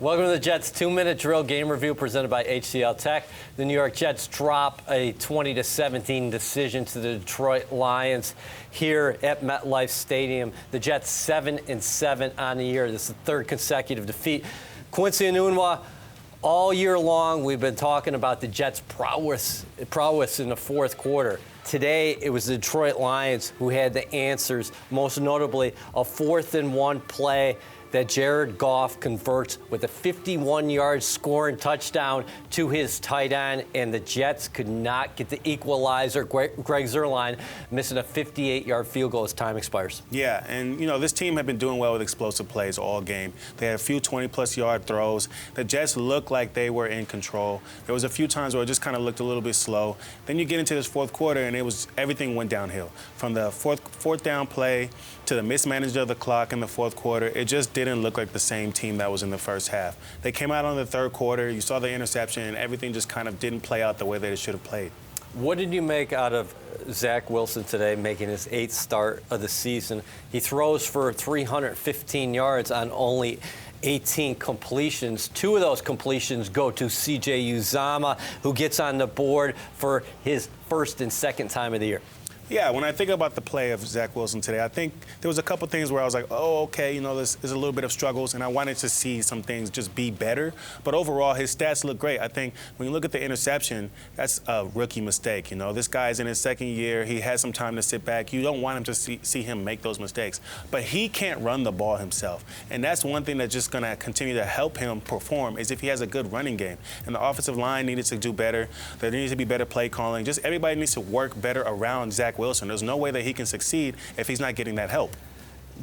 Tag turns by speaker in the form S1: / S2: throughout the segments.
S1: Welcome to the Jets 2-minute drill game review presented by HCL Tech. The New York Jets drop a 20-17 decision to the Detroit Lions here at MetLife Stadium. The Jets 7-7 on the year. This is the third consecutive defeat. Quincy and Enunwa, all year long we've been talking about the Jets' prowess in the fourth quarter. Today, it was the Detroit Lions who had the answers, most notably a 4th-and-1 play that Jared Goff converts with a 51-yard scoring touchdown to his tight end, and the Jets could not get the equalizer. Greg Zuerlein missing a 58-yard field goal as time expires.
S2: Yeah, and this team had been doing well with explosive plays all game. They had a few 20-plus yard throws. The Jets looked like they were in control. There was a few times where it just kind of looked a little bit slow. Then you get into this fourth quarter, and everything went downhill. From the fourth down play to the mismanagement of the clock in the fourth quarter, it just didn't look like the same team that was in the first half. They came out on the third quarter, you saw the interception, and everything just kind of didn't play out the way that it should have played.
S1: What did you make out of Zach Wilson today, making his 8th start of the season? He throws for 315 yards on only 18 completions. 2 of those completions go to C.J. Uzomah, who gets on the board for his first and second time of the year.
S2: Yeah, when I think about the play of Zach Wilson today, I think there was a couple things where I was like, oh, okay, there's a little bit of struggles, and I wanted to see some things just be better. But overall, his stats look great. I think when you look at the interception, that's a rookie mistake. This guy's in his second year. He has some time to sit back. You don't want him to see him make those mistakes. But he can't run the ball himself. And that's one thing that's just going to continue to help him perform is if he has a good running game. And the offensive line needed to do better. There needs to be better play calling. Just everybody needs to work better around Zach Wilson. There's no way that he can succeed if he's not getting that help.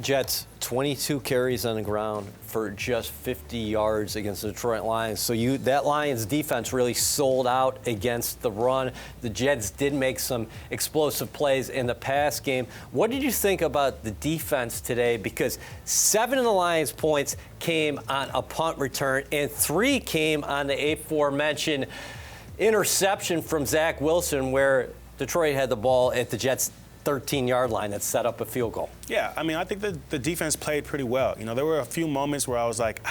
S1: Jets, 22 carries on the ground for just 50 yards against the Detroit Lions. So that Lions defense really sold out against the run. The Jets did make some explosive plays in the pass game. What did you think about the defense today? Because 7 of the Lions' points came on a punt return, and 3 came on the aforementioned interception from Zach Wilson, where Detroit had the ball at the Jets' 13-yard line that set up a field goal.
S2: Yeah, I think the defense played pretty well. There were a few moments where I was like,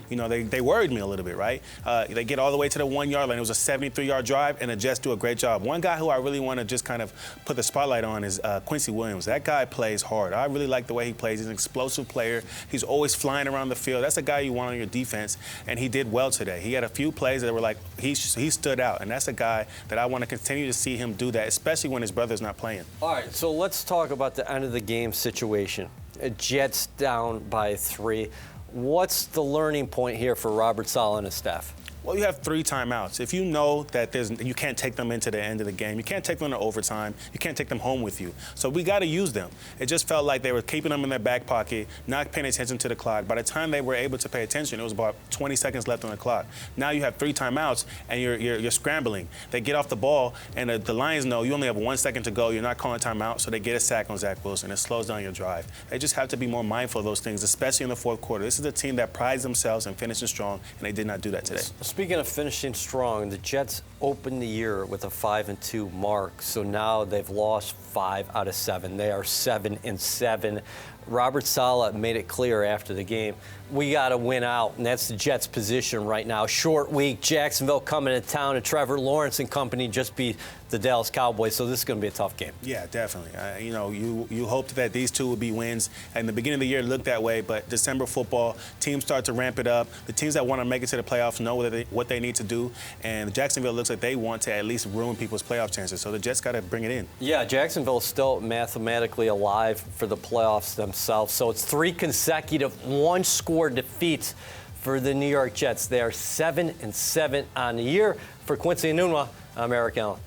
S2: they worried me a little bit, right? They get all the way to the 1-yard line. It was a 73-yard drive, and the Jets do a great job. One guy who I really want to just kind of put the spotlight on is Quincy Williams. That guy plays hard. I really like the way he plays. He's an explosive player. He's always flying around the field. That's a guy you want on your defense, and he did well today. He had a few plays that were like, he stood out, and that's a guy that I want to continue to see him do that, especially when his brother's not playing.
S1: All right, so let's talk about the end of the game situation. Jets down by 3. What's the learning point here for Robert Saleh and his staff?
S2: Well, you have 3 timeouts. If you know that you can't take them into the end of the game, you can't take them to overtime, you can't take them home with you. So we got to use them. It just felt like they were keeping them in their back pocket, not paying attention to the clock. By the time they were able to pay attention, it was about 20 seconds left on the clock. Now you have 3 timeouts, and you're scrambling. They get off the ball, and the Lions know you only have 1 second to go. You're not calling timeout, so they get a sack on Zach Wilson. It slows down your drive. They just have to be more mindful of those things, especially in the fourth quarter. This is a team that prides themselves in finishing strong, and they did not do that today.
S1: Speaking of finishing strong, the Jets opened the year with a 5-2 mark, so now they've lost 5 out of 7. They are 7-7. Robert Saleh made it clear after the game, we got to win out, and that's the Jets' position right now. Short week, Jacksonville coming to town, and Trevor Lawrence and company just beat the Dallas Cowboys, so this is going to be a tough game.
S2: Yeah, definitely. You hoped that these 2 would be wins, and the beginning of the year looked that way, but December football, teams start to ramp it up. The teams that want to make it to the playoffs know what they need to do, and Jacksonville looks like they want to at least ruin people's playoff chances, so the Jets got to bring it in.
S1: Yeah, Jacksonville is still mathematically alive for the playoffs themselves, so it's 3 consecutive 1-score defeats for the New York Jets. They are 7-7 on the year. For Quincy and Enunwa, I'm Eric Allen.